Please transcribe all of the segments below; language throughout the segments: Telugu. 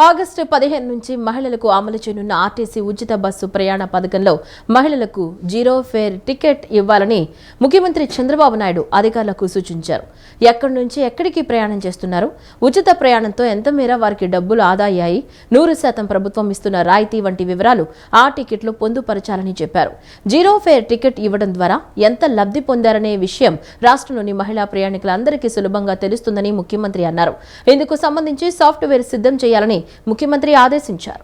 ఆగస్టు 15 నుంచి మహిళలకు అమలు చేయనున్న ఆర్టీసీ ఉచిత బస్సు ప్రయాణ పథకంలో మహిళలకు జీరో ఫేర్ టికెట్ ఇవ్వాలని ముఖ్యమంత్రి చంద్రబాబు నాయుడు అధికారులకు సూచించారు. ఎక్కడి నుంచి ఎక్కడికి ప్రయాణం చేస్తున్నారు, ఉచిత ప్రయాణంతో ఎంత మేర వారికి డబ్బులు ఆదా అయ్యాయి, 100% ప్రభుత్వం ఇస్తున్న రాయితీ వంటి వివరాలు ఆ టికెట్లో పొందుపరచాలని చెప్పారు. జీరో ఫేర్ టికెట్ ఇవ్వడం ద్వారా ఎంత లబ్ధి పొందారనే విషయం రాష్ట్రంలోని మహిళా ప్రయాణికులందరికీ సులభంగా తెలుస్తుందని ముఖ్యమంత్రి అన్నారు. ఇందుకు సంబంధించి సాఫ్ట్వేర్ సిద్ధం చేయాలని ముఖ్యమంత్రి ఆదేశించారు.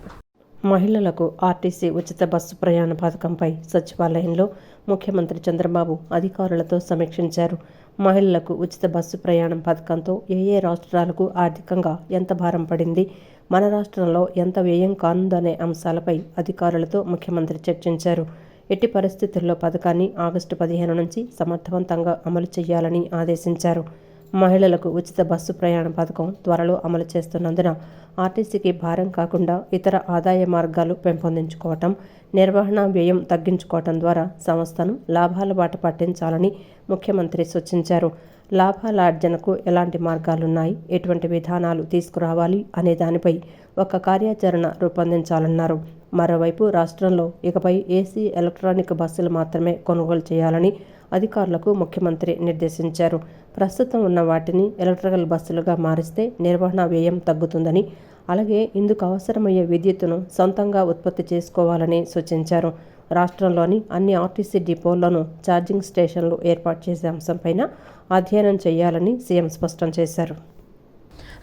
మహిళలకు ఆర్టీసీ ఉచిత బస్సు ప్రయాణ పథకంపై సచివాలయంలో ముఖ్యమంత్రి చంద్రబాబు అధికారులతో సమీక్షించారు. మహిళలకు ఉచిత బస్సు ప్రయాణం పథకంతో ఏ రాష్ట్రాలకు ఆర్థికంగా ఎంత భారం పడింది, మన రాష్ట్రంలో ఎంత వ్యయం కానుందనే అంశాలపై అధికారులతో ముఖ్యమంత్రి చర్చించారు. ఎట్టి పరిస్థితుల్లో పథకాన్ని ఆగస్టు 15 నుంచి సమర్థవంతంగా అమలు చేయాలని ఆదేశించారు. మహిళలకు ఉచిత బస్సు ప్రయాణ పథకం త్వరలో అమలు చేస్తున్నందున ఆర్టీసీకి భారం కాకుండా ఇతర ఆదాయ మార్గాలు పెంపొందించుకోవటం, నిర్వహణ వ్యయం తగ్గించుకోవటం ద్వారా సంస్థను లాభాల బాట పట్టించాలని ముఖ్యమంత్రి సూచించారు. లాభాల ఆర్జనకు ఎలాంటి మార్గాలున్నాయి, ఎటువంటి విధానాలు తీసుకురావాలి అనే దానిపై ఒక కార్యాచరణ రూపొందించాలన్నారు. మరోవైపు రాష్ట్రంలో ఇకపై ఏసీ ఎలక్ట్రానిక్ బస్సులు మాత్రమే కొనుగోలు చేయాలని అధికారులకు ముఖ్యమంత్రి నిర్దేశించారు. ప్రస్తుతం ఉన్న వాటిని ఎలక్ట్రికల్ బస్సులుగా మారిస్తే నిర్వహణ వ్యయం తగ్గుతుందని, అలాగే ఇందుకు అవసరమయ్యే విద్యుత్తును సొంతంగా ఉత్పత్తి చేసుకోవాలని సూచించారు. రాష్ట్రంలోని అన్ని ఆర్టీసీ డిపోల్లోనూ ఛార్జింగ్ స్టేషన్లు ఏర్పాటు చేసే అంశంపైన అధ్యయనం చేయాలని సీఎం స్పష్టం చేశారు.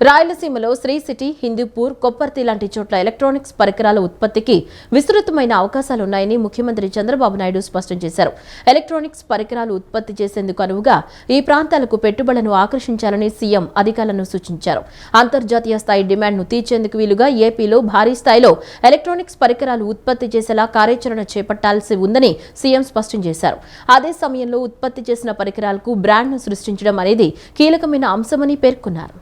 రాయలసీమలో శ్రీ సిటీ, హిందూపూర్, కొప్పర్తి లాంటి చోట్ల ఎలక్ట్రానిక్స్ పరికరాల ఉత్పత్తికి విస్తృతమైన అవకాశాలున్నాయని ముఖ్యమంత్రి చంద్రబాబు నాయుడు స్పష్టం చేశారు. ఎలక్ట్రానిక్స్ పరికరాలు ఉత్పత్తి చేసేందుకు అనువుగా ఈ ప్రాంతాలకు పెట్టుబడులను ఆకర్షించాలని సీఎం అధికారులను సూచించారు. అంతర్జాతీయ స్థాయి డిమాండ్ను తీర్చేందుకు వీలుగా ఏపీలో భారీ స్థాయిలో ఎలక్ట్రానిక్స్ పరికరాలు ఉత్పత్తి చేసేలా కార్యాచరణ చేపట్టాల్సి ఉందని సీఎం స్పష్టం చేశారు. అదే సమయంలో ఉత్పత్తి చేసిన పరికరాలకు బ్రాండ్ను సృష్టించడం అనేది కీలకమైన అంశమని పేర్కొన్నారు.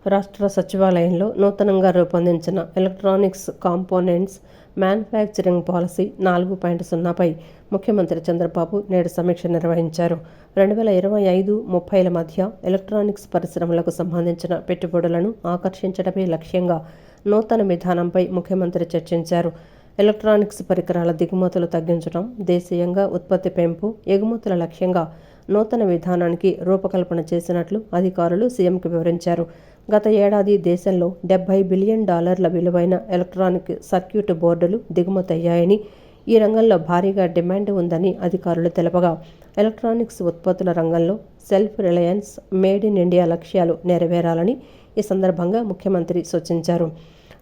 రాష్ట్ర సచివాలయంలో నూతనంగా రూపొందించిన ఎలక్ట్రానిక్స్ కాంపోనెంట్స్ మ్యానుఫ్యాక్చరింగ్ పాలసీ 4.0పై ముఖ్యమంత్రి చంద్రబాబు నేడు సమీక్ష నిర్వహించారు. 2025-30 మధ్య ఎలక్ట్రానిక్స్ పరిశ్రమలకు సంబంధించిన పెట్టుబడులను ఆకర్షించడమే లక్ష్యంగా నూతన విధానంపై ముఖ్యమంత్రి చర్చించారు. ఎలక్ట్రానిక్స్ పరికరాల దిగుమతులు తగ్గించడం, దేశీయంగా ఉత్పత్తి పెంపు, ఎగుమతుల లక్ష్యంగా నూతన విధానానికి రూపకల్పన చేసినట్లు అధికారులు సీఎంకు వివరించారు. గత ఏడాది దేశంలో $70 బిలియన్ విలువైన ఎలక్ట్రానిక్ సర్క్యూట్ బోర్డులు దిగుమతయ్యాయని, ఈ రంగంలో భారీగా డిమాండ్ ఉందని అధికారులు తెలపగా, ఎలక్ట్రానిక్స్ ఉత్పత్తుల రంగంలో self Reliance, made in India లక్ష్యాలు నెరవేరాలని ఈ సందర్భంగా ముఖ్యమంత్రి సూచించారు.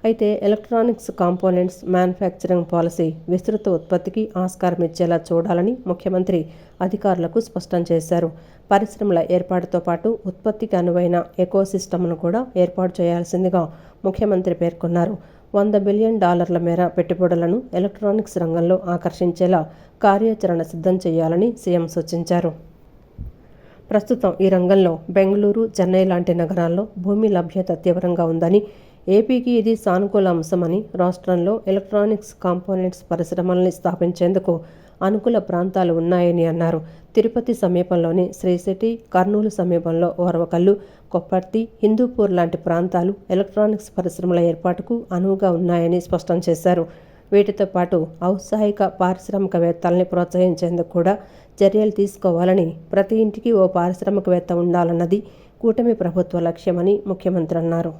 అయితే ఎలక్ట్రానిక్స్ కాంపోనెంట్స్ మ్యానుఫ్యాక్చరింగ్ పాలసీ విస్తృత ఉత్పత్తికి ఆస్కారం ఇచ్చేలా చూడాలని ముఖ్యమంత్రి అధికారులకు స్పష్టం చేశారు. పరిశ్రమల ఏర్పాటుతో పాటు ఉత్పత్తికి అనువైన ఎకోసిస్టమ్ను కూడా ఏర్పాటు చేయాల్సిందిగా ముఖ్యమంత్రి పేర్కొన్నారు. $100 బిలియన్ మేర పెట్టుబడులను ఎలక్ట్రానిక్స్ రంగంలో ఆకర్షించేలా కార్యాచరణ సిద్ధం చేయాలని సీఎం సూచించారు. ప్రస్తుతం ఈ రంగంలో బెంగళూరు, చెన్నై లాంటి నగరాల్లో భూమి లభ్యత తీవ్రంగా ఉందని, ఏపీకి ఇది సానుకూల అంశమని, రాష్ట్రంలో ఎలక్ట్రానిక్స్ కాంపోనెంట్స్ పరిశ్రమల్ని స్థాపించేందుకు అనుకూల ప్రాంతాలు ఉన్నాయని అన్నారు. తిరుపతి సమీపంలోని శ్రీ సిటీ, కర్నూలు సమీపంలో ఓర్వకల్లు, కొప్పర్తి, హిందూపూర్ లాంటి ప్రాంతాలు ఎలక్ట్రానిక్స్ పరిశ్రమల ఏర్పాటుకు అనువుగా ఉన్నాయని స్పష్టం చేశారు. వీటితో పాటు ఔత్సాహిక పారిశ్రామికవేత్తల్ని ప్రోత్సహించేందుకు కూడా చర్యలు తీసుకోవాలని, ప్రతి ఇంటికి ఓ పారిశ్రామికవేత్త ఉండాలన్నది కూటమి ప్రభుత్వ లక్ష్యమని ముఖ్యమంత్రి అన్నారు.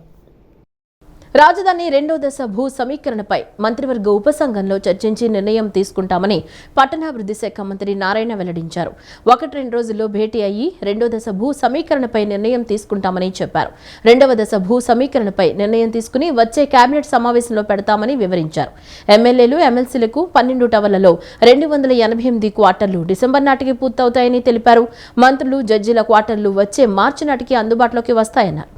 రాజధాని 2వ దశ భూ సమీకరణపై మంత్రివర్గ ఉపసంఘంలో చర్చించి నిర్ణయం తీసుకుంటామని పట్టణాభివృద్ధి శాఖ మంత్రి నారాయణ వెల్లడించారు. 1-2 రోజుల్లో భేటీ అయ్యి 2వ దశ భూ సమీకరణపై నిర్ణయం తీసుకుంటామని చెప్పారు. 2వ దశ భూ సమీకరణపై నిర్ణయం తీసుకుని వచ్చే కేబినెట్ సమావేశంలో పెడతామని వివరించారు. ఎమ్మెల్యేలు, ఎమ్మెల్సీలకు 12 టవర్లలో 288 క్వార్టర్లు డిసెంబర్ నాటికి పూర్తవుతాయని తెలిపారు. మంత్రులు, జడ్జీల క్వార్టర్లు వచ్చే మార్చి నాటికి అందుబాటులోకి వస్తాయన్నారు.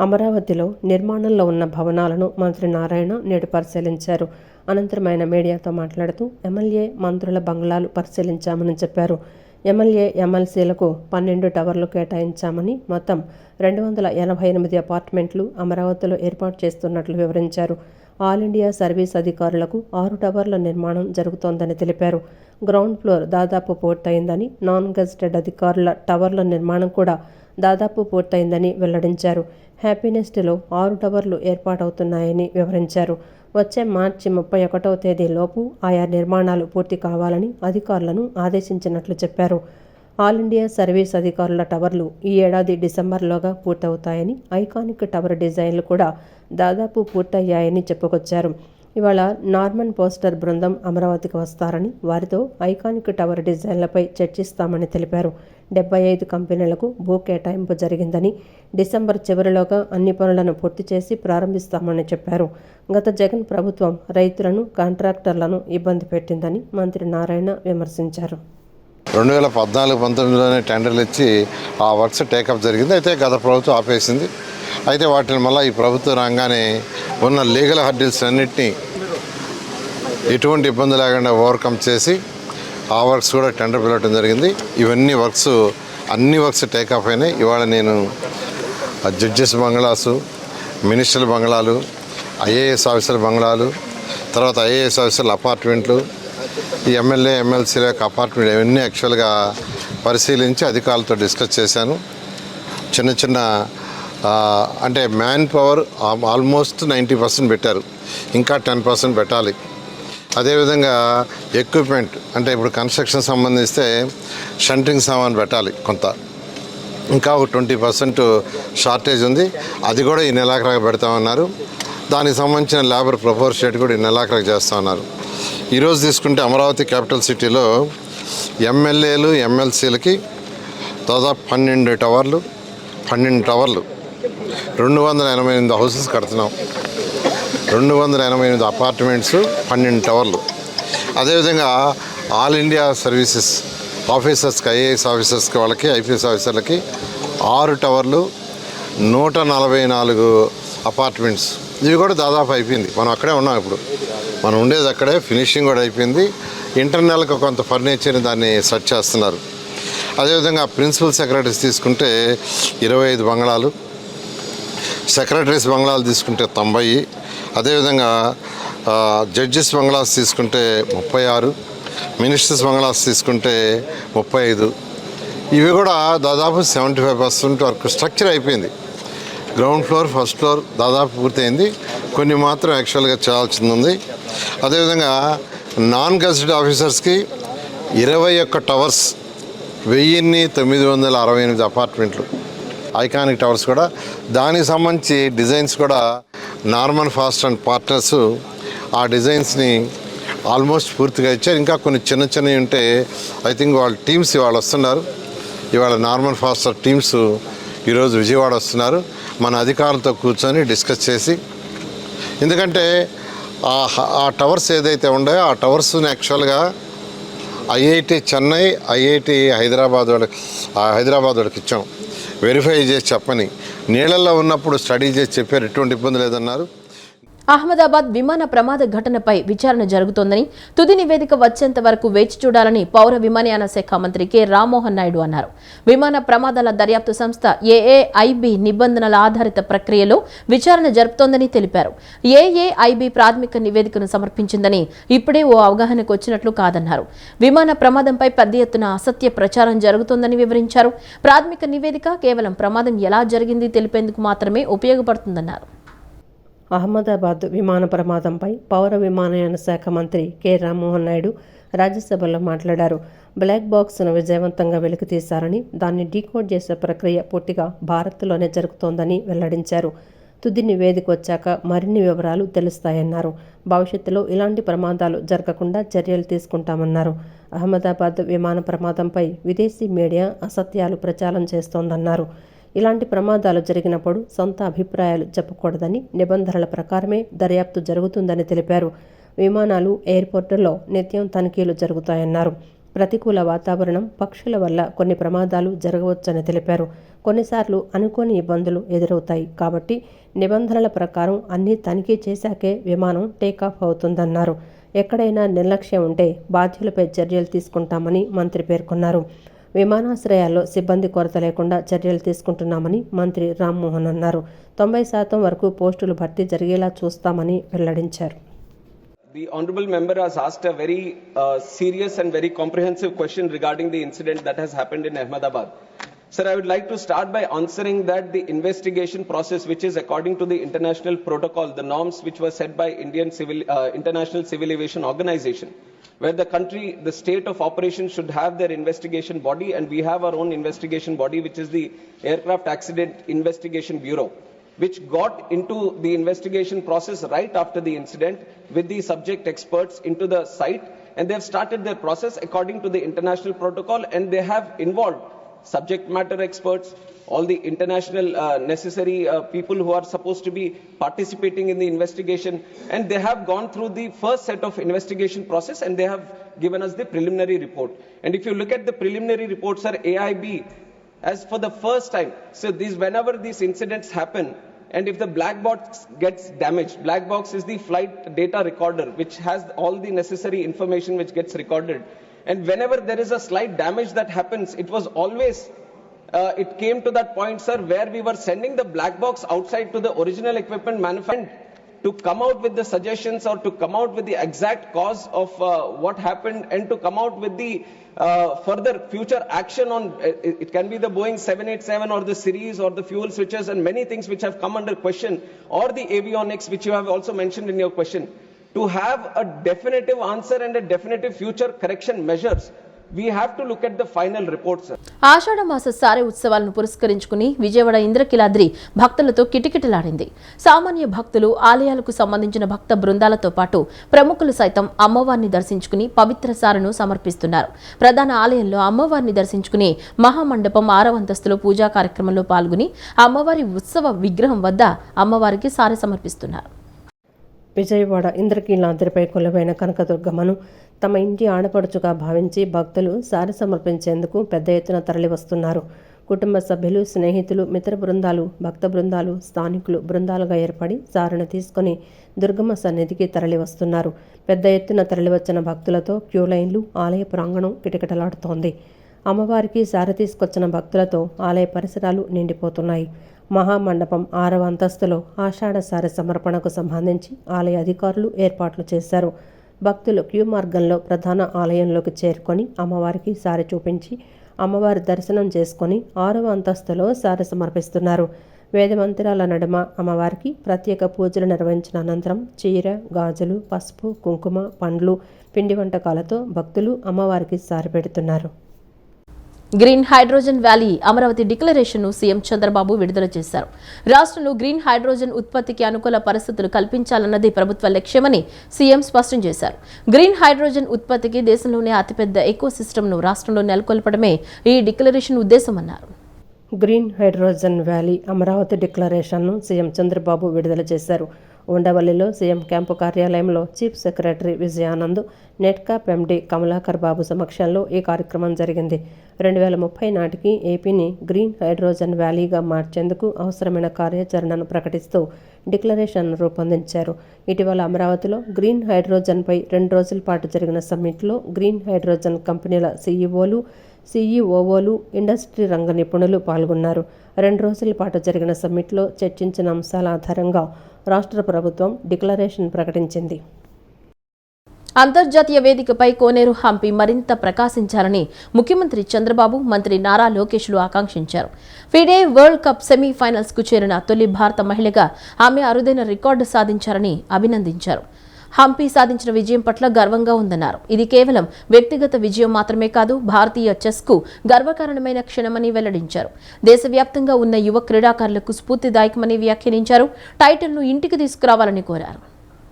అమరావతిలో నిర్మాణంలో ఉన్న భవనాలను మంత్రి నారాయణ నేడు పరిశీలించారు. అనంతరం ఆయన మీడియాతో మాట్లాడుతూ ఎమ్మెల్యే, మంత్రుల బంగ్లాలు పరిశీలించామని చెప్పారు. ఎమ్మెల్యే, ఎమ్మెల్సీలకు 12 టవర్లు కేటాయించామని, మొత్తం 288 అపార్ట్మెంట్లు అమరావతిలో ఏర్పాటు చేస్తున్నట్లు వివరించారు. ఆల్ ఇండియా సర్వీస్ అధికారులకు 6 టవర్ల నిర్మాణం జరుగుతోందని తెలిపారు. గ్రౌండ్ ఫ్లోర్ దాదాపు పూర్తయిందని, నాన్ గెజిటెడ్ అధికారుల టవర్ల నిర్మాణం కూడా దాదాపు పూర్తయిందని వెల్లడించారు. హ్యాపీనెస్ట్లో 6 టవర్లు ఏర్పాటవుతున్నాయని వివరించారు. వచ్చే మార్చి 31వ తేదీలోపు ఆయా నిర్మాణాలు పూర్తి కావాలని అధికారులను ఆదేశించినట్లు చెప్పారు. ఆల్ ఇండియా సర్వీస్ అధికారుల టవర్లు ఈ ఏడాది డిసెంబర్లోగా పూర్తవుతాయని, ఐకానిక్ టవర్ డిజైన్లు కూడా దాదాపు పూర్తయ్యాయని చెప్పుకొచ్చారు. ఇవాళ నార్మన్ పోస్టర్ బృందం అమరావతికి వస్తారని, వారితో ఐకానిక్ టవర్ డిజైన్లపై చర్చిస్తామని తెలిపారు. 75 కంపెనీలకు భూ కేటాయింపు జరిగిందని, డిసెంబర్ చివరిలోగా అన్ని పనులను పూర్తి చేసి ప్రారంభిస్తామని చెప్పారు. గత జగన్ ప్రభుత్వం రైతులను, కాంట్రాక్టర్లను ఇబ్బంది పెట్టిందని మంత్రి నారాయణ విమర్శించారు. 2014-19లోనే టెండర్లు ఇచ్చి ఆ వర్క్స్ టేకప్ జరిగింది. అయితే గత ప్రభుత్వం ఆపేసింది. అయితే వాటిని మళ్ళీ ఈ ప్రభుత్వం రాగానే ఉన్న లీగల్ హర్డిల్స్ అన్నింటినీ ఎటువంటి ఇబ్బంది లేకుండా ఓవర్కమ్ చేసి ఆ వర్క్స్ కూడా టెండర్ పిలవడం జరిగింది. ఇవన్నీ అన్ని వర్క్స్ టేకప్ అయినాయి. ఇవాళ నేను జడ్జెస్ బంగ్లాసు, మినిస్టర్ల బంగ్లాలు, ఐఏఎస్ ఆఫీసర్ల బంగ్లాలు, తర్వాత ఐఏఎస్ ఆఫీసర్ల అపార్ట్మెంట్లు, ఈ ఎమ్మెల్యే ఎమ్మెల్సీల యొక్క అపార్ట్మెంట్ ఇవన్నీ యాక్చువల్గా పరిశీలించి అధికారులతో డిస్కస్ చేశాను. చిన్న అంటే మ్యాన్ పవర్ ఆల్మోస్ట్ 90% పెట్టారు, ఇంకా 10% పెట్టాలి. అదేవిధంగా ఎక్విప్మెంట్ అంటే ఇప్పుడు కన్స్ట్రక్షన్ సంబంధిస్తే షంటింగ్ సామాన్ పెట్టాలి కొంత, ఇంకా ఒక 20% షార్టేజ్ ఉంది. అది కూడా ఈ నెలాఖరుగా పెడతామన్నారు. దానికి సంబంధించిన లేబర్ ప్రపోర్షియేట్ కూడా ఈ నెలాఖరుగా చేస్తామన్నారు. ఈరోజు తీసుకుంటే అమరావతి క్యాపిటల్ సిటీలో ఎమ్మెల్యేలు ఎమ్మెల్సీలకి దాదాపు 12 టవర్లు 288 హౌసెస్ కడుతున్నాం. 288 అపార్ట్మెంట్స్, 12 టవర్లు. అదేవిధంగా ఆల్ ఇండియా సర్వీసెస్ ఆఫీసర్స్కి, ఐఏఎస్ ఆఫీసర్స్కి, వాళ్ళకి ఐపీఎస్ ఆఫీసర్లకి 6 టవర్లు, 144 అపార్ట్మెంట్స్. ఇవి కూడా దాదాపు అయిపోయింది. మనం అక్కడే ఉన్నాం. ఇప్పుడు మనం ఉండేది అక్కడే. ఫినిషింగ్ కూడా అయిపోయింది. ఇంటర్నల్గా కొంత ఫర్నిచర్ని దాన్ని సెట్ చేస్తున్నారు. అదేవిధంగా ప్రిన్సిపల్ సెక్రటరీస్ తీసుకుంటే 25 బంగ్లాలు, సెక్రటరీస్ బంగ్లాలు తీసుకుంటే 90, అదేవిధంగా జడ్జెస్ బంగ్లాస్ తీసుకుంటే 36, మినిస్టర్స్ బంగ్లాస్ తీసుకుంటే 35. ఇవి కూడా దాదాపు 75% వరకు స్ట్రక్చర్ అయిపోయింది. గ్రౌండ్ ఫ్లోర్, ఫస్ట్ ఫ్లోర్ దాదాపు పూర్తయింది. కొన్ని మాత్రం యాక్చువల్గా చేయాల్సింది ఉంది. అదేవిధంగా నాన్ గెజిటెడ్ ఆఫీసర్స్కి 21 టవర్స్, 1968 అపార్ట్మెంట్లు, ఐకానిక్ టవర్స్ కూడా. దానికి సంబంధించి డిజైన్స్ కూడా నార్మన్ ఫాస్ట్ అండ్ పార్ట్నర్స్ ఆ డిజైన్స్ని ఆల్మోస్ట్ పూర్తిగా ఇచ్చారు. ఇంకా కొన్ని చిన్నవి ఉంటే ఐ థింక్ వాళ్ళ టీమ్స్ ఇవాళ వస్తున్నారు. ఇవాళ నార్మన్ ఫాస్టర్ టీమ్స్ ఈరోజు విజయవాడ వస్తున్నారు. మన అధికారులతో కూర్చొని డిస్కస్ చేసి, ఎందుకంటే ఆ టవర్స్ ఏదైతే ఉన్నాయో ఆ టవర్స్ని యాక్చువల్గా ఐఐటి చెన్నై, ఐఐటి హైదరాబాద్ వాళ్ళకి ఇచ్చాం. వెరిఫై చేసి చెప్పని, నీళ్ళల్లో ఉన్నప్పుడు స్టడీ చేసి చెప్పారు, ఎటువంటి ఇబ్బంది లేదన్నారు. అహ్మదాబాద్ విమాన ప్రమాద ఘటనపై విచారణ జరుగుతోందని, తుది నివేదిక వచ్చేంత వరకు వేచి చూడాలని పౌర విమానయాన శాఖ మంత్రి కె రామ్మోహన్ నాయుడు అన్నారు. విమాన ప్రమాదాల దర్యాప్తు సంస్థ ఏఏఐబి నిబంధనల ఆధారిత ప్రక్రియలో విచారణ జరుపుతోందని తెలిపారు. ఏఏఐబి ప్రాథమిక నివేదికను సమర్పించిందని ఇప్పుడే ఓ అవగాహనకు వచ్చినట్లు కాదన్నారు. విమాన ప్రమాదంపై పెద్ద ఎత్తున అసత్య ప్రచారం జరుగుతోందని వివరించారు. ప్రాథమిక నివేదిక కేవలం ప్రమాదం ఎలా జరిగింది తెలిపేందుకు మాత్రమే ఉపయోగపడుతుందన్నారు. అహ్మదాబాద్ విమాన ప్రమాదంపై పౌర విమానయాన శాఖ మంత్రి కె రామ్మోహన్ నాయుడు రాజ్యసభలో మాట్లాడారు. బ్లాక్ బాక్స్ను విజయవంతంగా వెలికితీశారని, దాన్ని డీకోడ్ చేసే ప్రక్రియ పూర్తిగా భారత్లోనే జరుగుతోందని వెల్లడించారు. తుది నివేదిక వచ్చాక మరిన్ని వివరాలు తెలుస్తాయన్నారు. భవిష్యత్తులో ఇలాంటి ప్రమాదాలు జరగకుండా చర్యలు తీసుకుంటామన్నారు. అహ్మదాబాద్ విమాన ప్రమాదంపై విదేశీ మీడియా అసత్యాలు ప్రచారం చేస్తోందన్నారు. ఇలాంటి ప్రమాదాలు జరిగినప్పుడు సొంత అభిప్రాయాలు చెప్పకూడదని, నిబంధనల ప్రకారమే దర్యాప్తు జరుగుతుందని తెలిపారు. విమానాలు, ఎయిర్పోర్టుల్లో నిత్యం తనిఖీలు జరుగుతాయన్నారు. ప్రతికూల వాతావరణం, పక్షుల వల్ల కొన్ని ప్రమాదాలు జరగవచ్చని తెలిపారు. కొన్నిసార్లు అనుకోని ఇబ్బందులు ఎదురవుతాయి కాబట్టి నిబంధనల ప్రకారం అన్నీ తనిఖీ చేశాకే విమానం టేకాఫ్ అవుతుందన్నారు. ఎక్కడైనా నిర్లక్ష్యం ఉంటే బాధ్యులపై చర్యలు తీసుకుంటామని మంత్రి పేర్కొన్నారు. విమానాశ్రయాల్లో సిబ్బంది కొరత లేకుండా చర్యలు తీసుకుంటున్నామని మంత్రి రామ్మోహన్ అన్నారు. 90% వరకు పోస్టులు భర్తీ జరిగేలా చూస్తామని వెల్లడించారు. The honourable member has asked a very serious and very comprehensive question regarding the incident that has happened in Ahmedabad. Sir, I would like to start by answering that the investigation process, which is according to the international protocol, the norms which were set by International Civil Aviation Organization, where the country, the state of operation should have their investigation body, and we have our own investigation body, which is the Aircraft Accident Investigation Bureau, which got into the investigation process right after the incident with the subject experts into the site, and they have started their process according to the international protocol, and they have involved subject matter experts, all the international necessary people who are supposed to be participating in the investigation, and they have gone through the first set of investigation process, and they have given us the preliminary report. And if you look at the preliminary reports, sir, AIB, as for the first time, so whenever these incidents happen, and if the black box gets damaged, black box is the flight data recorder, which has all the necessary information which gets recorded. And whenever there is a slight damage that happens, it was always, it came to that point, sir, where we were sending the black box outside to the original equipment manufacturer to come out with the suggestions or to come out with the exact cause of what happened, and to come out with the further future action on, it can be the Boeing 787 or the series or the fuel switches and many things which have come under question, or the avionics, which you have also mentioned in your question. To have a definitive answer and a definitive future correction measures, we have to look at the final report, sir. ఆషాఢ మాస సారే ఉత్సవాలను పురస్కరించుకుని విజయవాడ ఇంద్రకీలాద్రి భక్తులతో కిటకిటలాడింది. సామాన్య భక్తులు, ఆలయాలకు సంబంధించిన భక్త బృందాలతో పాటు ప్రముఖులు సైతం అమ్మవారిని దర్శించుకుని పవిత్ర సారెను సమర్పిస్తున్నారు. ప్రధాన ఆలయంలో అమ్మవారిని దర్శించుకుని మహామండపం 6వ అంతస్తులో పూజా కార్యక్రమంలో పాల్గొని అమ్మవారి ఉత్సవ విగ్రహం వద్ద అమ్మవారికి సారె సమర్పిస్తున్నారు. విజయవాడ ఇంద్రకీలాద్రిపై కొలువైన కనకదుర్గమ్మను తమ ఇంటి ఆడపడుచుగా భావించి భక్తులు సారె సమర్పించేందుకు పెద్ద ఎత్తున తరలివస్తున్నారు. కుటుంబ సభ్యులు, స్నేహితులు, మిత్ర బృందాలు, భక్త బృందాలు, స్థానికులు బృందాలుగా ఏర్పడి సారెను తీసుకుని దుర్గమ్మ సన్నిధికి తరలివస్తున్నారు. పెద్ద ఎత్తున తరలివచ్చిన భక్తులతో క్యూ లైన్లు, ఆలయ ప్రాంగణం కిటకిటలాడుతోంది. అమ్మవారికి సారె తీసుకొచ్చిన భక్తులతో ఆలయ పరిసరాలు నిండిపోతున్నాయి. మహామండపం 6వ అంతస్తులో ఆషాఢ సారె సమర్పణకు సంబంధించి ఆలయ అధికారులు ఏర్పాట్లు చేశారు. భక్తులు క్యూ మార్గంలో ప్రధాన ఆలయంలోకి చేరుకొని అమ్మవారికి సారె చూపించి అమ్మవారి దర్శనం చేసుకొని 6వ అంతస్తులో సారె సమర్పిస్తున్నారు. వేదమందిరాల నడుమ అమ్మవారికి ప్రత్యేక పూజలు నిర్వహించిన అనంతరం చీర, గాజులు, పసుపు, కుంకుమ, పండ్లు, పిండి వంటకాలతో భక్తులు అమ్మవారికి సారె పెడుతున్నారు. గ్రీన్ హైడ్రోజన్ వ్యాలీ అమరావతి డిక్లరేషన్ను సీఎం చంద్రబాబు విడుదల చేశారు. రాష్ట్రంలో గ్రీన్ హైడ్రోజన్ ఉత్పత్తికి అనుకూల పరిస్థితులు కల్పించాలన్నది ప్రభుత్వ లక్ష్యమని సీఎం స్పష్టం చేశారు. గ్రీన్ హైడ్రోజన్ ఉత్పత్తికి దేశంలోనే అతిపెద్ద ఎకో సిస్టమ్ను రాష్ట్రంలో నెలకొల్పడమే ఈ డిక్లరేషన్ ఉద్దేశమన్నారు. గ్రీన్ హైడ్రోజన్ వ్యాలీ అమరావతి డిక్లరేషన్ను సీఎం చంద్రబాబు విడుదల చేశారు. ఉండవల్లిలో సీఎం క్యాంపు కార్యాలయంలో chief secretary Vijayanand, Netcap MD Kamalakar Babu సమక్షంలో ఈ కార్యక్రమం జరిగింది. 2030 నాటికి ఏపీని గ్రీన్ హైడ్రోజన్ వ్యాలీగా మార్చేందుకు అవసరమైన కార్యాచరణను ప్రకటిస్తూ డిక్లరేషన్ రూపొందించారు. ఇటీవల అమరావతిలో గ్రీన్ హైడ్రోజన్పై 2 రోజుల పాటు జరిగిన సమ్మిట్లో గ్రీన్ హైడ్రోజన్ కంపెనీల సీఈఓలు, సీఈఓలు, ఇండస్ట్రీ రంగ నిపుణులు పాల్గొన్నారు. 2 రోజుల పాటు జరిగిన సమ్మిట్లో చర్చించిన అంశాల ఆధారంగా రాష్ట్ర ప్రభుత్వం డిక్లరేషన్ ప్రకటించింది. అంతర్జాతీయ వేదికపై కోనేరు హంపి మరింత ప్రకాశించాలని ముఖ్యమంత్రి చంద్రబాబు, మంత్రి నారా లోకేష్లు ఆకాంక్షించారు. ఫిడే వరల్డ్ కప్ సెమీఫైనల్స్ కు చేరిన తొలి భారత మహిళగా ఆమె అరుదైన రికార్డు సాధించారని అభినందించారు. హంపి సాధించిన విజయం పట్ల గర్వంగా ఉందన్నారు. ఇది కేవలం వ్యక్తిగత విజయం మాత్రమే కాదు, భారతీయ చెస్కు గర్వకారణమైన క్షణమని వెల్లడించారు. దేశవ్యాప్తంగా ఉన్న యువ క్రీడాకారులకు స్ఫూర్తిదాయకమని వ్యాఖ్యానించారు. టైటిల్ను ఇంటికి తీసుకురావాలని కోరారు.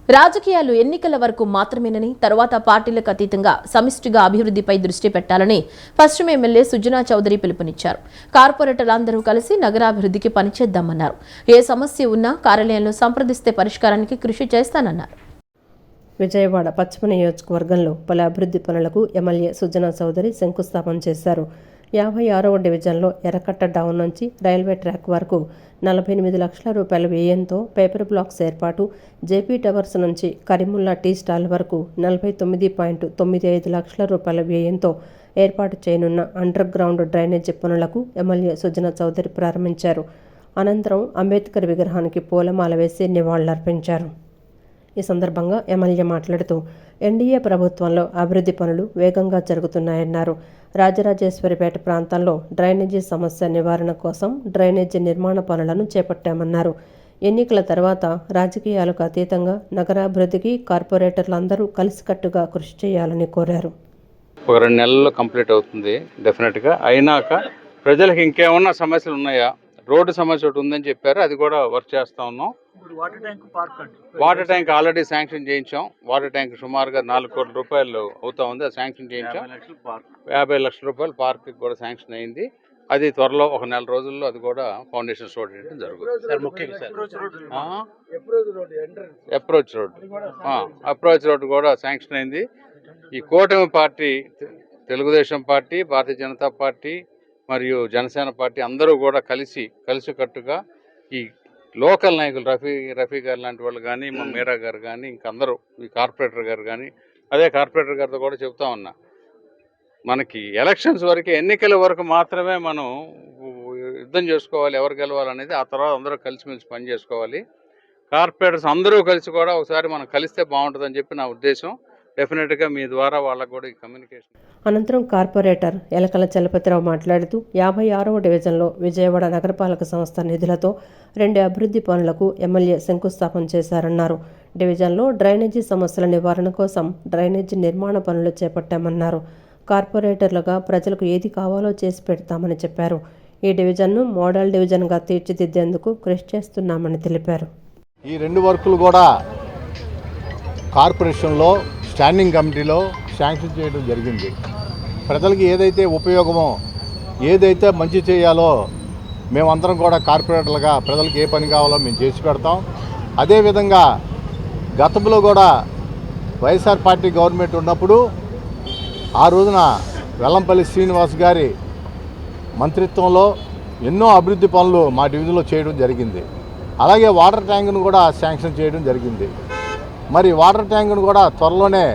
రాజకీయాలు ఎన్నికల వరకు మాత్రమేనని, తరువాత పార్టీలకు అతీతంగా సమిష్టిగా అభివృద్ధిపై దృష్టి పెట్టాలని పశ్చిమ ఎమ్మెల్యే సుజనా చౌదరి పిలుపునిచ్చారు. కార్పొరేటర్లందరూ కలిసి నగరాభివృద్ధికి పనిచేద్దామన్నారు. ఏ సమస్య ఉన్నా కార్యాలయంలో సంప్రదిస్తే పరిష్కారానికి కృషి చేస్తానన్నారు. విజయవాడ పశ్చిమ నియోజకవర్గంలో పలు అభివృద్ధి పనులకు ఎమ్మెల్యే సుజనా చౌదరి శంకుస్థాపన చేశారు. 56వ డివిజన్లో ఎర్రకట్ట డౌన్ నుంచి రైల్వే ట్రాక్ వరకు 48 లక్షల రూపాయల వ్యయంతో పేపర్ బ్లాక్స్ ఏర్పాటు, జేపీ టవర్స్ నుంచి కరీముల్లా టీ స్టాల్ వరకు 49.95 లక్షల రూపాయల వ్యయంతో ఏర్పాటు చేయనున్న అండర్ గ్రౌండ్ డ్రైనేజీ పనులకు ఎమ్మెల్యే సుజనా చౌదరి ప్రారంభించారు. అనంతరం అంబేద్కర్ విగ్రహానికి పూలమాల వేసి నివాళులర్పించారు. ఈ సందర్భంగా ఎమ్మెల్యే మాట్లాడుతూ ఎన్డీఏ ప్రభుత్వంలో అభివృద్ధి పనులు వేగంగా జరుగుతున్నాయన్నారు. రాజరాజేశ్వరిపేట ప్రాంతంలో డ్రైనేజీ సమస్య నివారణ కోసం డ్రైనేజీ నిర్మాణ పనులను చేపట్టామన్నారు. ఎన్నికల తర్వాత రాజకీయాలకు అతీతంగా నగరాభివృద్ధికి కార్పొరేటర్లందరూ కలిసికట్టుగా కృషి చేయాలని కోరారు. ఒక 2 నెలల్లో కంప్లీట్ అవుతుంది డెఫినెట్గా. అయినాక ప్రజలకు ఇంకేమన్నా సమస్యలు ఉన్నాయా, రోడ్డు సమస్య ఒకటి ఉందని చెప్పారు, అది కూడా వర్క్ చేస్తూ ఉన్నాం. వాటర్ ట్యాంక్ ఆల్రెడీ శాంక్షన్ చేయించాం. వాటర్ ట్యాంక్ సుమారుగా 4 కోట్ల రూపాయలు అవుతా ఉంది, అది శాంక్షన్ చేయించాం. 50 లక్షల రూపాయలు పార్క్ కూడా శాంక్షన్ అయింది. అది త్వరలో ఒక 1 నెల రోజుల్లో అది కూడా ఫౌండేషన్ రోడ్ చేయడం జరుగుతుంది. అప్రోచ్ రోడ్ కూడా శాంక్షన్ అయింది. ఈ కూటమి party, Telugu Desam party, Bharatiya Janata party మరియు జనసేన పార్టీ అందరూ కూడా కలిసికట్టుగా ఈ లోకల్ నాయకులు రఫీ గారు లాంటి వాళ్ళు కానీ, మా మీరా గారు కానీ, ఇంకందరూ ఈ కార్పొరేటర్ గారు కానీ, అదే కార్పొరేటర్ గారితో కూడా చెప్తా ఉన్నా, మనకి ఎలక్షన్స్ వరకు, ఎన్నికల వరకు మాత్రమే మనం యుద్ధం చేసుకోవాలి, ఎవరు గెలవాలనేది. ఆ తర్వాత అందరూ కలిసిమెలిసి పని చేసుకోవాలి. కార్పొరేటర్స్ అందరూ కలిసి కూడా ఒకసారి మనం కలిస్తే బాగుంటుందని చెప్పి నా ఉద్దేశం. డెఫినెట్గా మీ ద్వారా వాళ్ళకు కూడా ఈ కమ్యూనికేషన్. అనంతరం కార్పొరేటర్ ఎలకల చలపతిరావు మాట్లాడుతూ 56వ డివిజన్లో విజయవాడ నగరపాలక సంస్థ నిధులతో 2 అభివృద్ధి పనులకు ఎమ్మెల్యే శంకుస్థాపన చేశారన్నారు. డివిజన్లో డ్రైనేజీ సమస్యల నివారణ కోసం డ్రైనేజీ నిర్మాణ పనులు చేపట్టామన్నారు. కార్పొరేటర్లుగా ప్రజలకు ఏది కావాలో చేసి పెడతామని చెప్పారు. ఈ డివిజన్ను మోడల్ డివిజన్గా తీర్చిదిద్దేందుకు కృషి చేస్తున్నామని తెలిపారు. ఈ 2 వర్కులు కూడా కార్పొరేషన్లో స్టాండింగ్ కమిటీలో శాంక్షన్ చేయడం జరిగింది. ప్రజలకి ఏదైతే ఉపయోగమో, ఏదైతే మంచి చేయాలో మేమందరం కూడా కార్పొరేటర్లుగా ప్రజలకు ఏ పని కావాలో మేము చేసి పెడతాం. అదేవిధంగా గతంలో కూడా వైఎస్ఆర్ పార్టీ గవర్నమెంట్ ఉన్నప్పుడు ఆ రోజున వెల్లంపల్లి శ్రీనివాస్ గారి మంత్రిత్వంలో ఎన్నో అభివృద్ధి పనులు మా డివిజన్లో చేయడం జరిగింది. అలాగే వాటర్ ట్యాంకును కూడా శాంక్షన్ చేయడం జరిగింది. మరి వాటర్ ట్యాంకును కూడా త్వరలోనే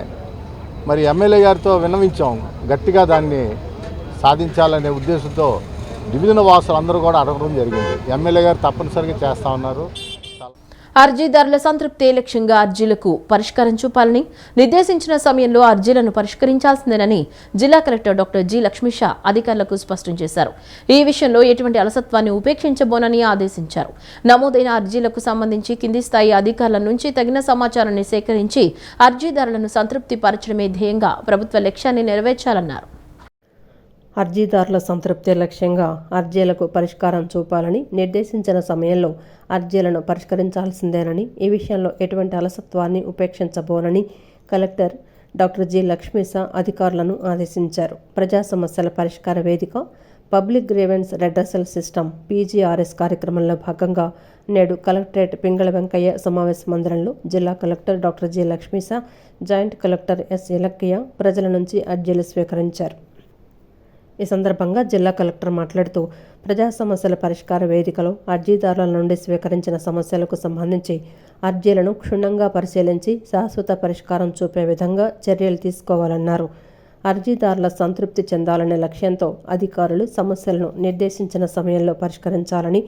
మరి ఎమ్మెల్యే గారితో విన్నవించాం. గట్టిగా దాన్ని సాధించాలనే ఉద్దేశంతో డివిజన్ వాసులు అందరూ కూడా అడగడం జరిగింది. ఎమ్మెల్యే గారు తప్పనిసరిగా చేస్తూ ఉన్నారు. అర్జీదారుల సంతృప్తి లక్ష్యంగా అర్జీలకు పరిష్కారం చూపాలని, నిర్దేశించిన సమయంలో అర్జీలను పరిష్కరించాల్సిందేనని జిల్లా కలెక్టర్ డాక్టర్ జి లక్ష్మీషా అధికారులకు స్పష్టం చేశారు. ఈ విషయంలో ఎటువంటి అలసత్వాన్ని ఉపేక్షించబోనని ఆదేశించారు. నమోదైన అర్జీలకు సంబంధించి కింది స్థాయి అధికారుల నుంచి తగిన సమాచారాన్ని సేకరించి అర్జీదారులను సంతృప్తి పరచడమే ధ్యేయంగా ప్రభుత్వ లక్ష్యాన్ని నెరవేర్చాలన్నారు. అర్జీదారుల సంతృప్తి లక్ష్యంగా అర్జీలకు పరిష్కారం చూపాలని, నిర్దేశించిన సమయంలో అర్జీలను పరిష్కరించాల్సిందేనని, ఈ విషయంలో ఎటువంటి అలసత్వాన్ని ఉపేక్షించబోనని కలెక్టర్ డాక్టర్ జి లక్ష్మీసా అధికారులను ఆదేశించారు. ప్రజా సమస్యల పరిష్కార వేదిక, public grievance redressal system PGRS కార్యక్రమంలో భాగంగా నేడు కలెక్టరేట్ పింగళ వెంకయ్య సమావేశ మందిరంలో జిల్లా collector doctor G Lakshmisha, joint collector S ఇలక్కయ్య ప్రజల నుంచి అర్జీలు స్వీకరించారు. ఈ సందర్భంగా జిల్లా కలెక్టర్ మాట్లాడుతూ, ప్రజా సమస్యల పరిష్కార వేదికలో అర్జీదారుల నుండి స్వీకరించిన సమస్యలకు సంబంధించి అర్జీలను క్షుణ్ణంగా పరిశీలించి శాశ్వత పరిష్కారం చూపే విధంగా చర్యలు తీసుకోవాలన్నారు. అర్జీదారుల సంతృప్తి చెందాలనే లక్ష్యంతో అధికారులు సమస్యలను నిర్దేశించిన సమయంలో పరిష్కరించాలని,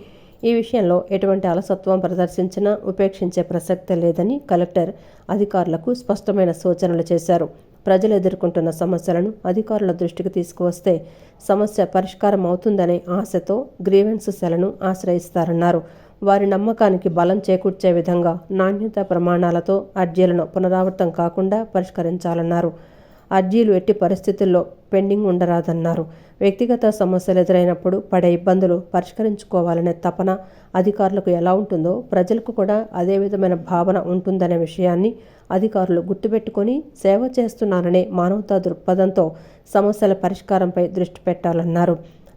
ఈ విషయంలో ఎటువంటి అలసత్వం ప్రదర్శించినా ఉపేక్షించే ప్రసక్తే లేదని కలెక్టర్ అధికారులకు స్పష్టమైన సూచనలు చేశారు. ప్రజలు ఎదుర్కొంటున్న సమస్యలను అధికారుల దృష్టికి తీసుకువస్తే సమస్య పరిష్కారం అవుతుందనే ఆశతో గ్రీవెన్స్ సెల్ను ఆశ్రయిస్తారన్నారు. వారి నమ్మకానికి బలం చేకూర్చే విధంగా నాణ్యత ప్రమాణాలతో అర్జీలను పునరావృతం కాకుండా పరిష్కరించాలన్నారు. అర్జీలు ఎట్టి పరిస్థితుల్లో పెండింగ్ ఉండరాదన్నారు. వ్యక్తిగత సమస్యలు ఎదురైనప్పుడు పడే ఇబ్బందులు పరిష్కరించుకోవాలనే తపన అధికారులకు ఎలా ఉంటుందో ప్రజలకు కూడా అదే విధమైన భావన ఉంటుందనే విషయాన్ని అధికారులు గుర్తుపెట్టుకొని సేవ చేస్తున్నారనే మానవతా దృక్పథంతో సమస్యల పరిష్కారంపై దృష్టి పెట్టాలన్నారు.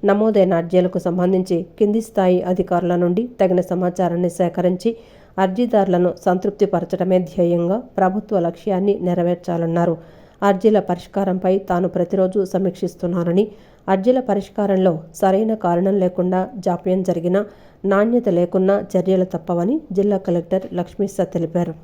నమోదైన అర్జీలకు సంబంధించి కింది స్థాయి అధికారుల నుండి తగిన సమాచారాన్ని సేకరించి అర్జీదారులను సంతృప్తిపరచడమే ధ్యేయంగా ప్రభుత్వ లక్ష్యాన్ని నెరవేర్చాలన్నారు. అర్జీల పరిష్కారంపై తాను ప్రతిరోజు సమీక్షిస్తున్నానని, అర్జీల పరిష్కారంలో సరైన కారణం లేకుండా జాప్యం జరిగినా, నాణ్యత లేకున్నా చర్యలు తప్పవని జిల్లా కలెక్టర్ లక్ష్మీసా తెలిపారు.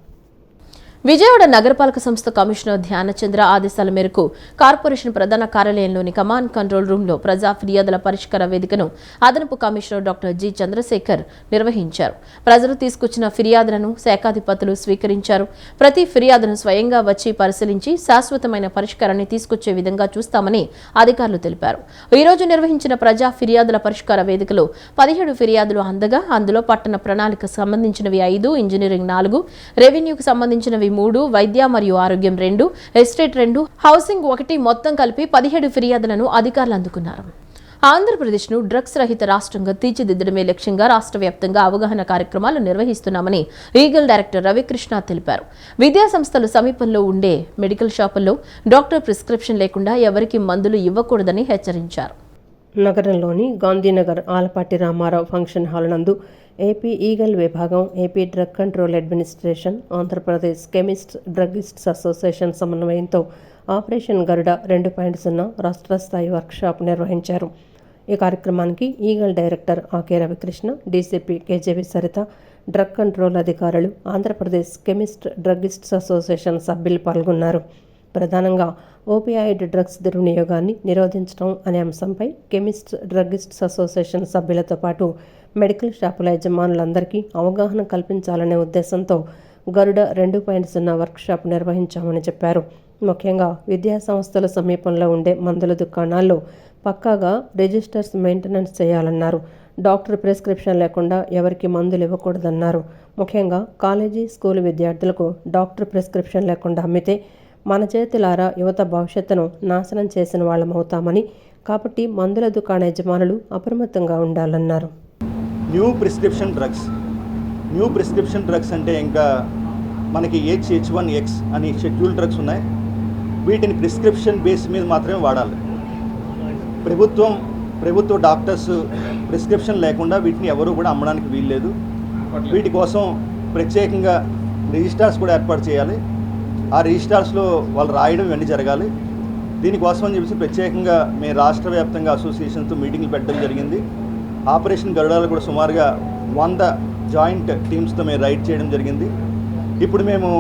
విజయవాడ నగరపాలక సంస్థ కమిషనర్ ధ్యానచంద్ర ఆదేశాల మేరకు కార్పొరేషన్ ప్రధాన కార్యాలయంలోని కమాండ్ కంట్రోల్ రూంలో ప్రజా ఫిర్యాదుల పరిష్కార వేదికను అదనపు కమిషనర్ డాక్టర్ జి చంద్రశేఖర్ నిర్వహించారు. ప్రజలు తీసుకొచ్చిన ఫిర్యాదులను శాఖాధిపతులు స్వీకరించారు. ప్రతి ఫిర్యాదును స్వయంగా వచ్చి పరిశీలించి శాశ్వతమైన పరిష్కారాన్ని తీసుకొచ్చే విధంగా చూస్తామని అధికారులు తెలిపారు. ఈ రోజు నిర్వహించిన ప్రజా ఫిర్యాదుల పరిష్కార వేదికలో 17 ఫిర్యాదులు అందగా అందులో పట్టణ ప్రణాళిక సంబంధించినవి 5, ఇంజనీరింగ్ 4, రెవెన్యూకు సంబంధించినవి 3, వైద్య మరియు ఆరోగ్యం 2, ఎస్టేట్ 2, హౌసింగ్ 1 మొత్తం కలిపి 17 ఫిర్యాదులను అధికారులు అందుకున్నారు. ఆంధ్రప్రదేశ్ను డ్రగ్స్ రహిత రాష్ట్రంగా తీర్చిదిద్దడమే లక్ష్యంగా రాష్ట్ర వ్యాప్తంగా అవగాహన కార్యక్రమాలు నిర్వహిస్తున్నామని ఈగల్ డైరెక్టర్ రవికృష్ణ తెలిపారు. విద్యా సంస్థలు సమీపంలో ఉండే మెడికల్ షాపుల్లో డాక్టర్ ప్రిస్క్రిప్షన్ లేకుండా ఎవరికీ మందులు ఇవ్వకూడదని హెచ్చరించారు. నగరంలోని గాంధీనగర్ ఆలపాటి రామారావు ఫంక్షన్ హాల్ నందు ఏపీ ఈగల్ విభాగం, AP drug control administration, Andhra Pradesh chemist druggists association సమన్వయంతో ఆపరేషన్ గరుడ 2.0 రాష్ట్ర స్థాయి వర్క్షాప్ నిర్వహించారు. ఈ కార్యక్రమానికి Eagle director Ake Ravikrishna, DCP KJV Saritha, drug control అధికారులు, ఆంధ్రప్రదేశ్ కెమిస్ట్ డ్రగిస్ట్స్ అసోసియేషన్ సభ్యులు పాల్గొన్నారు. ప్రధానంగా ఓపియాయిడ్ డ్రగ్స్ దుర్వినియోగాన్ని నిరోధించడం అనే అంశంపై కెమిస్ట్ డ్రగిస్ట్స్ అసోసియేషన్ సభ్యులతో పాటు మెడికల్ షాపుల యజమానులందరికీ అవగాహన కల్పించాలనే ఉద్దేశంతో గరుడ 2.0 వర్క్షాప్ నిర్వహించామని చెప్పారు. ముఖ్యంగా విద్యా సంస్థల సమీపంలో ఉండే మందుల దుకాణాల్లో పక్కాగా రిజిస్టర్స్ మెయింటెనెన్స్ చేయాలన్నారు. డాక్టర్ ప్రిస్క్రిప్షన్ లేకుండా ఎవరికి మందులు ఇవ్వకూడదన్నారు. ముఖ్యంగా కాలేజీ, స్కూల్ విద్యార్థులకు డాక్టర్ ప్రిస్క్రిప్షన్ లేకుండా అమ్మితే మన చేతులారా యువత భవిష్యత్తును నాశనం చేసిన వాళ్ళమవుతామని, కాబట్టి మందుల దుకాణ యజమానులు అప్రమత్తంగా ఉండాలన్నారు. న్యూ ప్రిస్క్రిప్షన్ డ్రగ్స్ అంటే ఇంకా మనకి H1X అని షెడ్యూల్ డ్రగ్స్ ఉన్నాయి. వీటిని ప్రిస్క్రిప్షన్ బేస్ మీద మాత్రమే వాడాలి. ప్రభుత్వ డాక్టర్స్ ప్రిస్క్రిప్షన్ లేకుండా వీటిని ఎవరు కూడా అమ్మడానికి వీల్లేదు. వీటి కోసం ప్రత్యేకంగా రిజిస్టార్స్ కూడా ఏర్పాటు చేయాలి. ఆ రిజిస్టార్స్లో వాళ్ళు రాయడం ఇవన్నీ జరగాలి. దీనికోసం అని చెప్పేసి ప్రత్యేకంగా మేము రాష్ట్ర వ్యాప్తంగా అసోసియేషన్తో మీటింగ్లు పెట్టడం జరిగింది. ఆపరేషన్ గరుడాలు కూడా సుమారుగా 100 జాయింట్ టీమ్స్తో మేము రైడ్ చేయడం జరిగింది. ఇప్పుడు మేము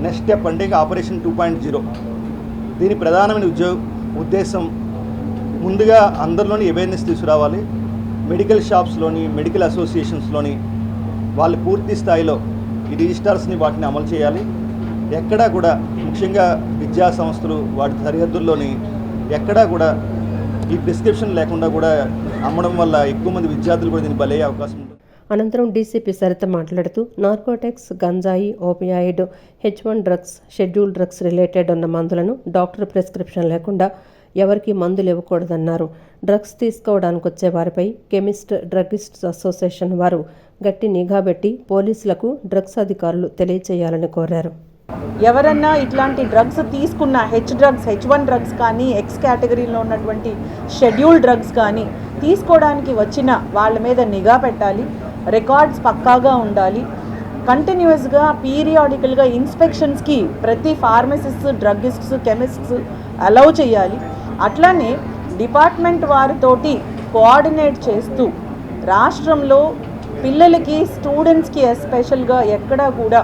నెక్స్ట్ స్టెప్ అంటే ఆపరేషన్ 2.0. దీని ప్రధానమైన ఉద్దేశం ముందుగా అందరిలోని అవేర్నెస్ తీసుకురావాలి. మెడికల్ షాప్స్లోని, మెడికల్ అసోసియేషన్స్లోని వాళ్ళు పూర్తి స్థాయిలో ఈ రిజిస్టార్స్ని వాటిని అమలు చేయాలి. ఎక్కడా కూడా ముఖ్యంగా విద్యా సంస్థలు వాటి సరిహద్దుల్లోని ఎక్కడా కూడా ఈ ప్రిస్క్రిప్షన్ లేకుండా కూడా అమ్మడం వల్ల ఎక్కువ మంది విద్యార్థులు కూడా దీన్ని బలయ్యే అవకాశం ఉంటుంది. అనంతరం డీసీపీ సరిత మాట్లాడుతూ నార్కోటిక్స్, గంజాయి, opioid, H1 drugs, schedule drugs related ఉన్న మందులను డాక్టర్ ప్రిస్క్రిప్షన్ లేకుండా ఎవరికి మందులు ఇవ్వకూడదన్నారు. డ్రగ్స్ తీసుకోవడానికి వచ్చే వారిపై కెమిస్ట్ డ్రగిస్ట్స్ అసోసియేషన్ వారు గట్టి నిఘా పెట్టి పోలీసులకు డ్రగ్స్ అధికారులు తెలియచేయాలని కోరారు. ఎవరన్నా ఇట్లాంటి డ్రగ్స్ తీసుకున్న H1 డ్రగ్స్ కానీ, ఎక్స్ కేటగిరీలో ఉన్నటువంటి షెడ్యూల్ డ్రగ్స్ కానీ తీసుకోవడానికి వచ్చిన వాళ్ళ మీద నిఘా పెట్టాలి. రికార్డ్స్ పక్కాగా ఉండాలి. కంటిన్యూస్గా పీరియాడికల్గా ఇన్స్పెక్షన్స్కి ప్రతి ఫార్మసిస్ట్, డ్రగిస్ట్స్, కెమిస్ట్స్ అలౌ చేయాలి. అట్లానే డిపార్ట్మెంట్ వారితోటి కోఆర్డినేట్ చేస్తూ రాష్ట్రంలో పిల్లలకి, స్టూడెంట్స్కి ఎస్పెషల్గా ఎక్కడా కూడా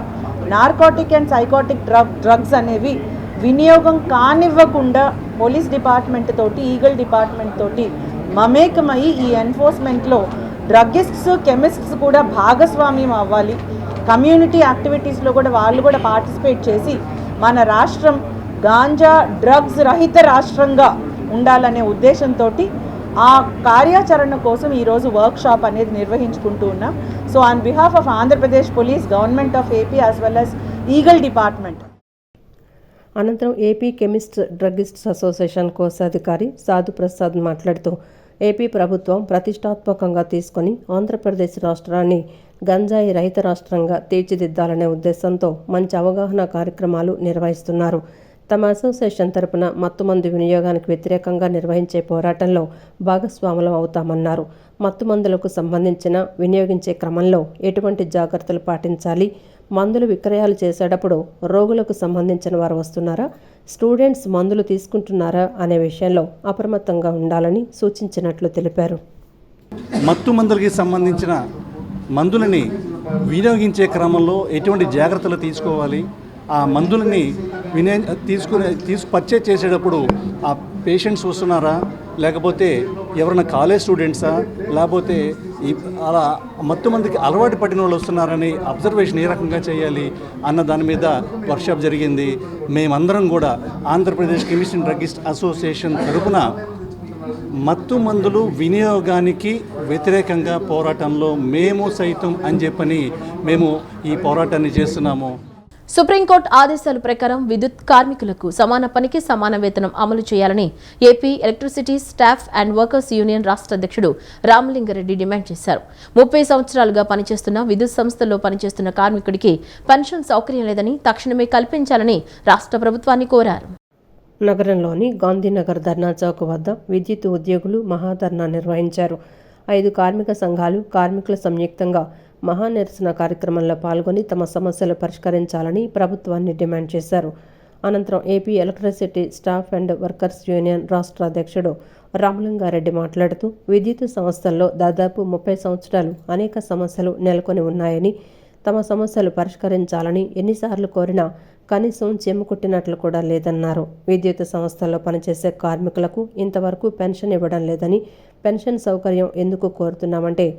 నార్కోటిక్ అండ్ సైకోటిక్ డ్రగ్స్ అనేవి వినియోగం కానివ్వకుండా పోలీస్ డిపార్ట్మెంట్ తోటి, ఈగల్ డిపార్ట్మెంట్ తోటి మమేకమై ఈ ఎన్ఫోర్స్మెంట్లో డ్రగిస్ట్స్, కెమిస్ట్స్ కూడా భాగస్వామ్యం అవ్వాలి. కమ్యూనిటీ యాక్టివిటీస్లో కూడా వాళ్ళు కూడా పార్టిసిపేట్ చేసి మన రాష్ట్రం గాంజా డ్రగ్స్ రహిత రాష్ట్రంగా ఉండాలనే ఉద్దేశంతో ఆ కార్యాచరణ కోసం ఈరోజు వర్క్షాప్ అనేది నిర్వహించుకుంటూ ఉన్నాం. So on behalf of Andhra Pradesh police, government of AP as well as eagle department. అనంతరం ఏపీ కెమిస్ట్ డ్రగిస్ట్స్ అసోసియేషన్ కోశాధికారి సాధు ప్రసాద్ మాట్లాడుతూ ఏపీ ప్రభుత్వం ప్రతిష్టాత్మకంగా తీసుకొని ఆంధ్రప్రదేశ్ రాష్ట్రాన్ని గంజాయి రహిత రాష్ట్రంగా తీర్చిదిద్దాలనే ఉద్దేశంతో మంచి అవగాహన కార్యక్రమాలు నిర్వహిస్తున్నారు. తమ అసోసియేషన్ తరపున మత్తుమందు వినియోగానికి వ్యతిరేకంగా నిర్వహించే పోరాటంలో భాగస్వాములం అవుతామన్నారు. మత్తుమందులకు సంబంధించిన వినియోగించే క్రమంలో ఎటువంటి జాగ్రత్తలు పాటించాలి, మందులు విక్రయాలు చేసేటప్పుడు రోగులకు సంబంధించిన వారు వస్తున్నారా, స్టూడెంట్స్ మందులు తీసుకుంటున్నారా అనే విషయంలో అప్రమత్తంగా ఉండాలని సూచించినట్లు తెలిపారు. మత్తు మందులకి సంబంధించిన మందులని వినియోగించే క్రమంలో ఎటువంటి జాగ్రత్తలు తీసుకోవాలి, ఆ మందులని పర్చేజ్ చేసేటప్పుడు ఆ పేషెంట్స్ వస్తున్నారా, లేకపోతే ఎవరైనా కాలేజ్ స్టూడెంట్సా, లేకపోతే అలా మొత్తం మందికి అలవాటు పడిన వాళ్ళు వస్తున్నారని అబ్జర్వేషన్ ఏ రకంగా చేయాలి అన్న దాని మీద వర్క్షాప్ జరిగింది. మేమందరం కూడా Andhra Pradesh chemist and druggist association తరపున మత్తు మందులు వినియోగానికి వ్యతిరేకంగా పోరాటంలో మేము సైతం అని చెప్పని మేము ఈ పోరాటాన్ని చేస్తున్నాము. సుప్రీంకోర్టు ఆదేశాల ప్రకారం విద్యుత్ కార్మికులకు సమాన పనికి సమాన వేతనం అమలు చేయాలని AP electricity staff and workers union రాష్ట్ర అధ్యక్షుడు రామలింగారెడ్డి డిమాండ్ చేశారు. 30 సంవత్సరాలుగా పనిచేస్తున్న విద్యుత్ సంస్థల్లో పనిచేస్తున్న కార్మికుడికి పెన్షన్ సౌకర్యం లేదని తక్షణమే కల్పించాలని రాష్ట్ర ప్రభుత్వాన్ని కోరారు. నగరంలోని గాంధీనగర్ ధర్నా చౌక్ వద్ద విద్యుత్ ఉద్యోగులు మహాధర్నా నిర్వహించారు. 5 కార్మిక సంఘాలు కార్మికుల సంయుక్తంగా మహానిరసన కార్యక్రమంలో పాల్గొని తమ సమస్యలు పరిష్కరించాలని ప్రభుత్వాన్ని డిమాండ్ చేశారు. అనంతరం AP electricity staff and workers union రాష్ట్ర అధ్యక్షుడు రామలింగారెడ్డి మాట్లాడుతూ విద్యుత్ సంస్థల్లో దాదాపు 30 సంవత్సరాలు అనేక సమస్యలు నెలకొని ఉన్నాయని, తమ సమస్యలు పరిష్కరించాలని ఎన్నిసార్లు కోరినా కనీసం చెమ్ముకుట్టినట్లు కూడా లేదన్నారు. విద్యుత్ సంస్థల్లో పనిచేసే కార్మికులకు ఇంతవరకు పెన్షన్ ఇవ్వడం లేదని, పెన్షన్ సౌకర్యం ఎందుకు కోరుతున్నామంటే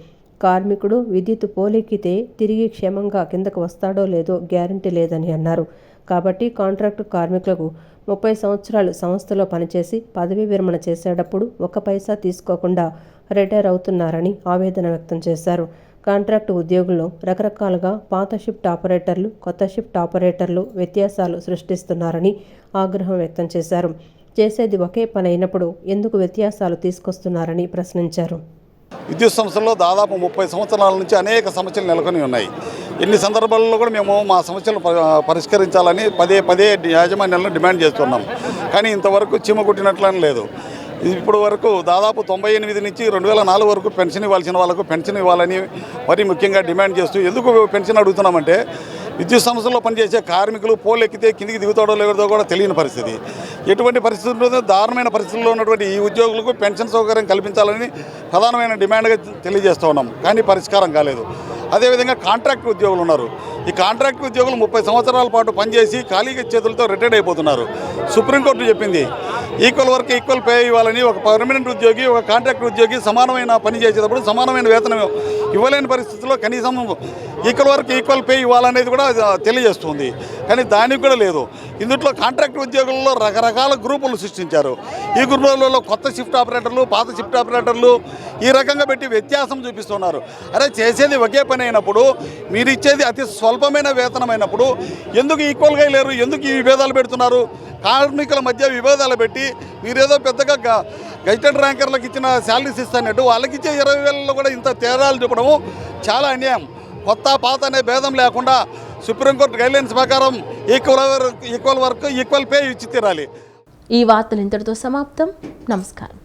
కార్మికుడు విద్యుత్ పోలెక్కితే తిరిగి క్షేమంగా కిందకు వస్తాడో లేదో గ్యారంటీ లేదని అన్నారు. కాబట్టి కాంట్రాక్టు కార్మికులకు 30 సంవత్సరాలు సంస్థలో పనిచేసి పదవీ విరమణ చేసేటప్పుడు 1 పైసా తీసుకోకుండా రిటైర్ అవుతున్నారని ఆవేదన వ్యక్తం చేశారు. కాంట్రాక్టు ఉద్యోగుల్లో రకరకాలుగా పాత షిఫ్ట్ ఆపరేటర్లు, కొత్త షిఫ్ట్ ఆపరేటర్లు వ్యత్యాసాలు సృష్టిస్తున్నారని ఆగ్రహం వ్యక్తం చేశారు. చేసేది ఒకే పని అయినప్పుడు ఎందుకు వ్యత్యాసాలు తీసుకొస్తున్నారని ప్రశ్నించారు. విద్యుత్ సంస్థల్లో దాదాపు 30 సంవత్సరాల నుంచి అనేక సమస్యలు నెలకొని ఉన్నాయి. ఎన్ని సందర్భాల్లో కూడా మేము మా సమస్యలను పరిష్కరించాలని పదే యాజమాన్యాలను డిమాండ్ చేస్తున్నాం. కానీ ఇంతవరకు చీమ కుట్టినట్లని లేదు. ఇప్పుడు వరకు దాదాపు 98 నుంచి 2004 వరకు పెన్షన్ ఇవ్వాల్సిన వాళ్ళకు పెన్షన్ ఇవ్వాలని మరీ ముఖ్యంగా డిమాండ్ చేస్తూ ఎందుకు పెన్షన్ అడుగుతున్నామంటే విద్యుత్ సంస్థల్లో పనిచేసే కార్మికులు పోల్ ఎక్కితే కిందికి దిగుతాడో లేదో కూడా తెలియని పరిస్థితి. ఎటువంటి పరిస్థితుల్లో దారుణమైన పరిస్థితుల్లో ఉన్నటువంటి ఈ ఉద్యోగులకు పెన్షన్ సౌకర్యం కల్పించాలని ప్రధానమైన డిమాండ్గా తెలియజేస్తూ ఉన్నాం. కానీ పరిష్కారం కాలేదు. అదేవిధంగా కాంట్రాక్ట్ ఉద్యోగులు ఉన్నారు. ఈ కాంట్రాక్ట్ ఉద్యోగులు 30 సంవత్సరాల పాటు పనిచేసి ఖాళీగా చేతులతో రిటైర్డ్ అయిపోతున్నారు. సుప్రీంకోర్టు చెప్పింది ఈక్వల్ వర్క్ ఈక్వల్ పే ఇవ్వాలని. ఒక పర్మనెంట్ ఉద్యోగి, ఒక కాంట్రాక్ట్ ఉద్యోగి సమానమైన పని చేసేటప్పుడు సమానమైన వేతనం ఇవ్వలేని పరిస్థితుల్లో కనీసం ఈక్వల్ వర్క్ ఈక్వల్ పే ఇవ్వాలనేది కూడా తెలియజేస్తుంది. కానీ దానికి కూడా లేదు. ఇందులో కాంట్రాక్ట్ ఉద్యోగుల్లో రకరకాల గ్రూపులు సృష్టించారు. ఈ గ్రూపులలో కొత్త షిఫ్ట్ ఆపరేటర్లు, పాత షిఫ్ట్ ఆపరేటర్లు ఈ రకంగా పెట్టి వ్యత్యాసం చూపిస్తున్నారు. అరే చేసేది ఒకే పని అయినప్పుడు, మీరు ఇచ్చేది అతి స్వల్పమైన వేతనం అయినప్పుడు ఎందుకు ఈక్వల్గా లేరు? ఎందుకు ఈ విభేదాలు పెడుతున్నారు? కార్మికుల మధ్య విభేదాలు పెట్టి మీరేదో పెద్దగా గెజిటెడ్ ర్యాంకర్లకు ఇచ్చిన శాలరీస్ ఇస్తానట్టు వాళ్ళకి ఇచ్చే 20,000లో కూడా ఇంత తేడాలు చూపడము చాలా అన్యాయం. కొత్త పాత అనే భేదం లేకుండా సుప్రీంకోర్టు గైడ్లైన్స్ ప్రకారం ఈక్వల్ వర్క్ ఈక్వల్ పే ఇచ్చి తీరాలి. ఈ వార్తలు ఇంతటితో సమాప్తం. నమస్కారం.